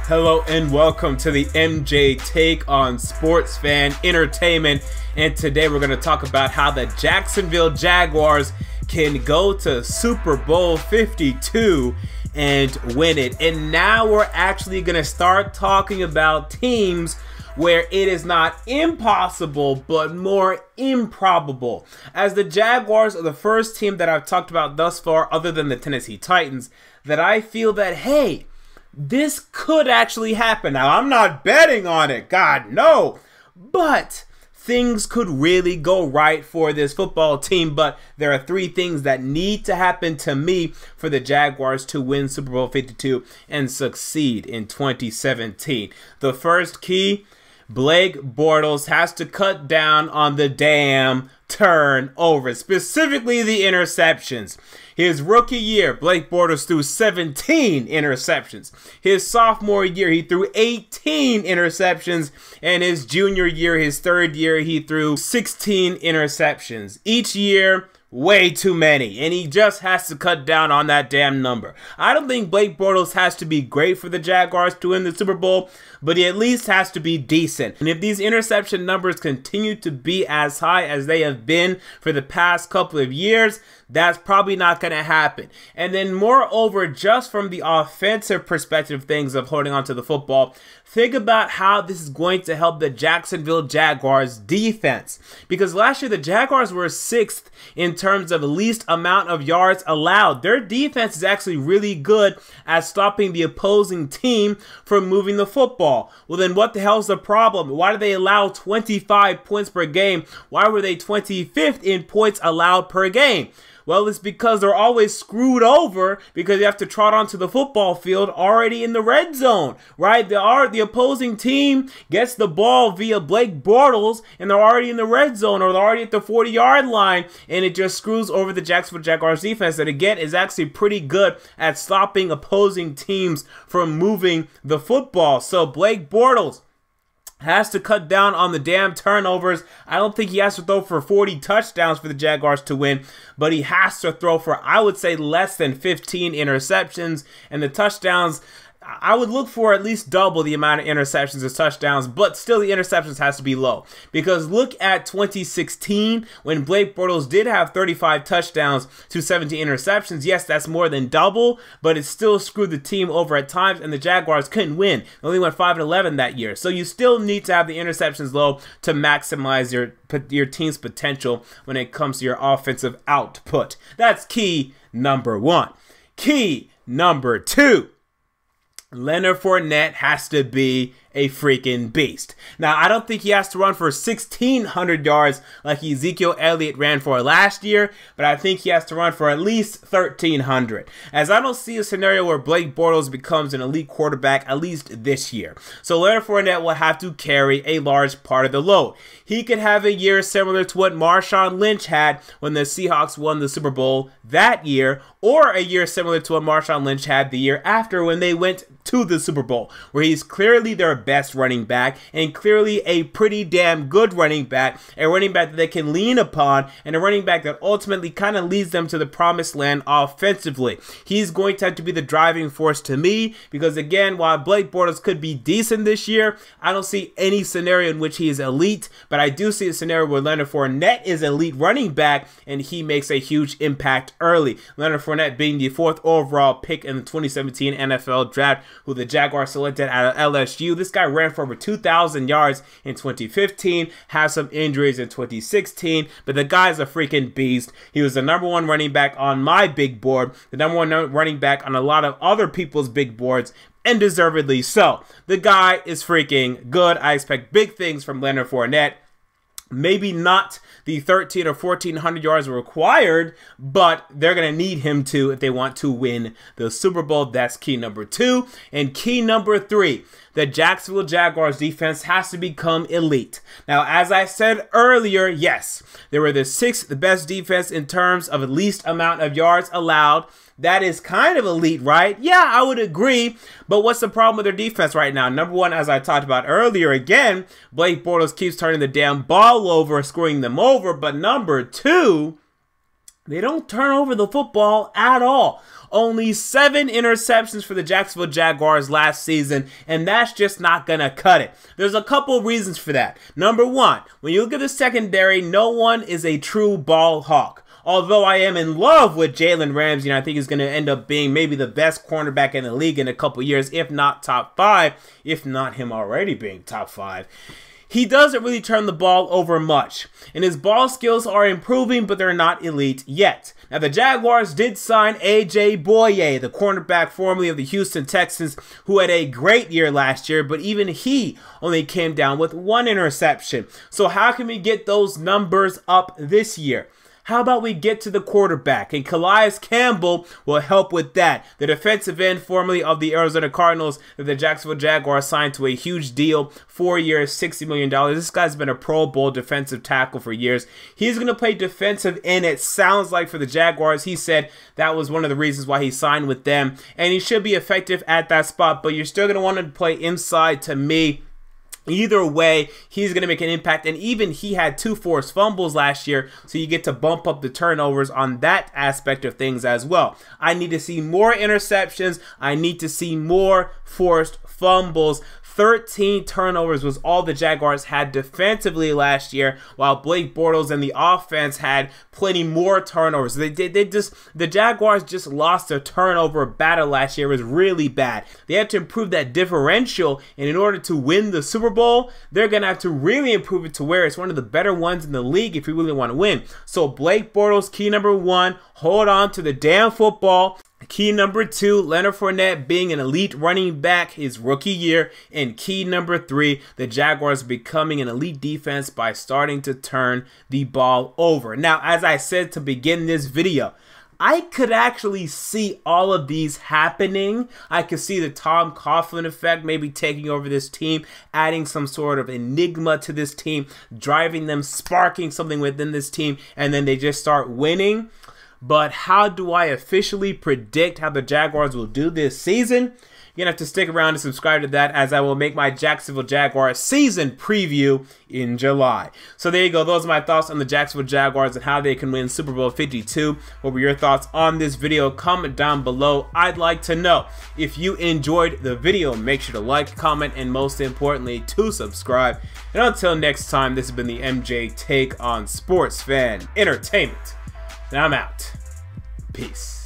Hello and welcome to the MJ Take on Sports Fan Entertainment, and today we're going to talk about how the Jacksonville Jaguars can go to Super Bowl 52 and win it. And now we're actually going to start talking about teams where it is not impossible but more improbable, as the Jaguars are the first team that I've talked about thus far, other than the Tennessee Titans, that I feel that, hey, this could actually happen. Now, I'm not betting on it, God, no, but things could really go right for this football team. But there are three things that need to happen to me for the Jaguars to win Super Bowl 52 and succeed in 2017. The first key: Blake Bortles has to cut down on the damn turnovers, specifically the interceptions. His rookie year, Blake Bortles threw 17 interceptions. His sophomore year, he threw 18 interceptions. And his junior year, his third year, he threw 16 interceptions. Each year, way too many, and he just has to cut down on that damn number. I don't think Blake Bortles has to be great for the Jaguars to win the Super Bowl, but he at least has to be decent. And if these interception numbers continue to be as high as they have been for the past couple of years, that's probably not going to happen. And then moreover, just from the offensive perspective things of holding on to the football, think about how this is going to help the Jacksonville Jaguars defense. Because last year the Jaguars were 6th in terms of least amount of yards allowed. Their defense is actually really good at stopping the opposing team from moving the football. Well, then what the hell is the problem? Why do they allow 25 points per game? Why were they 25th in points allowed per game? Well, it's because they're always screwed over because you have to trot onto the football field already in the red zone, right? The opposing team gets the ball via Blake Bortles, and they're already in the red zone, or they're already at the 40-yard line, and it just screws over the Jacksonville Jaguars defense that, again, is actually pretty good at stopping opposing teams from moving the football. So Blake Bortles has to cut down on the damn turnovers. I don't think he has to throw for 40 touchdowns for the Jaguars to win, but he has to throw for, I would say, less than 15 interceptions. And the touchdowns, I would look for at least double the amount of interceptions as touchdowns, but still the interceptions has to be low. Because look at 2016 when Blake Bortles did have 35 touchdowns to 17 interceptions. Yes, that's more than double, but it still screwed the team over at times, and the Jaguars couldn't win. They only went 5-11 that year. So you still need to have the interceptions low to maximize your team's potential when it comes to your offensive output. That's key number one. Key number two: Leonard Fournette has to be a freaking beast. Now, I don't think he has to run for 1,600 yards like Ezekiel Elliott ran for last year, but I think he has to run for at least 1,300, as I don't see a scenario where Blake Bortles becomes an elite quarterback, at least this year. So Leonard Fournette will have to carry a large part of the load. He could have a year similar to what Marshawn Lynch had when the Seahawks won the Super Bowl that year, or a year similar to what Marshawn Lynch had the year after when they went to the Super Bowl, where he's clearly their best running back, and clearly a pretty damn good running back, a running back that they can lean upon, and a running back that ultimately kind of leads them to the promised land offensively. He's going to have to be the driving force to me, because again, while Blake Bortles could be decent this year, I don't see any scenario in which he is elite, but I do see a scenario where Leonard Fournette is elite running back, and he makes a huge impact early. Leonard Fournette being the 4th overall pick in the 2017 NFL Draft, who the Jaguars selected out of LSU. This guy ran for over 2,000 yards in 2015, had some injuries in 2016, but the guy's a freaking beast. He was the #1 running back on my big board, the #1 running back on a lot of other people's big boards, and deservedly so. The guy is freaking good. I expect big things from Leonard Fournette. Maybe not the 1,300 or 1,400 yards required, but they're going to need him to if they want to win the Super Bowl. That's key number two. And key number three: the Jacksonville Jaguars defense has to become elite. Now, as I said earlier, yes, they were the 6th best defense in terms of least amount of yards allowed. That is kind of elite, right? Yeah, I would agree. But what's the problem with their defense right now? Number one, as I talked about earlier, again, Blake Bortles keeps turning the damn ball over, screwing them over. But number two, they don't turn over the football at all. Only 7 interceptions for the Jacksonville Jaguars last season, and that's just not going to cut it. There's a couple reasons for that. Number one, when you look at the secondary, no one is a true ball hawk. Although I am in love with Jalen Ramsey, and I think he's going to end up being maybe the best cornerback in the league in a couple years, if not top 5, if not him already being top 5. He doesn't really turn the ball over much, and his ball skills are improving, but they're not elite yet. Now, the Jaguars did sign A.J. Boye, the cornerback formerly of the Houston Texans, who had a great year last year, but even he only came down with 1 interception. So how can we get those numbers up this year? How about we get to the quarterback, and Calais Campbell will help with that. The defensive end formerly of the Arizona Cardinals that the Jacksonville Jaguars signed to a huge deal, 4 years, $60 million. This guy's been a Pro Bowl defensive tackle for years. He's going to play defensive end, it sounds like, for the Jaguars. He said that was one of the reasons why he signed with them, and he should be effective at that spot, but you're still going to want to play inside to me. Either way, he's going to make an impact, and even he had 2 forced fumbles last year, so you get to bump up the turnovers on that aspect of things as well. I need to see more interceptions. I need to see more forced fumbles. 13 turnovers was all the Jaguars had defensively last year, while Blake Bortles and the offense had plenty more turnovers. The Jaguars just lost their turnover battle last year. It was really bad. They had to improve that differential, and in order to win the Super Bowl, they're going to have to really improve it to where it's one of the better ones in the league if you really want to win. So Blake Bortles, key number 1, hold on to the damn football. Key number 2, Leonard Fournette being an elite running back his rookie year. And key number 3, the Jaguars becoming an elite defense by starting to turn the ball over. Now, as I said to begin this video, I could actually see all of these happening. I could see the Tom Coughlin effect maybe taking over this team, adding some sort of enigma to this team, driving them, sparking something within this team, and then they just start winning. But how do I officially predict how the Jaguars will do this season? You're going to have to stick around and subscribe to that, as I will make my Jacksonville Jaguars season preview in July. So there you go. Those are my thoughts on the Jacksonville Jaguars and how they can win Super Bowl 52. What were your thoughts on this video? Comment down below. I'd like to know. If you enjoyed the video, make sure to like, comment, and most importantly, to subscribe. And until next time, this has been the MJ Take on Sports Fan Entertainment. And I'm out. Peace.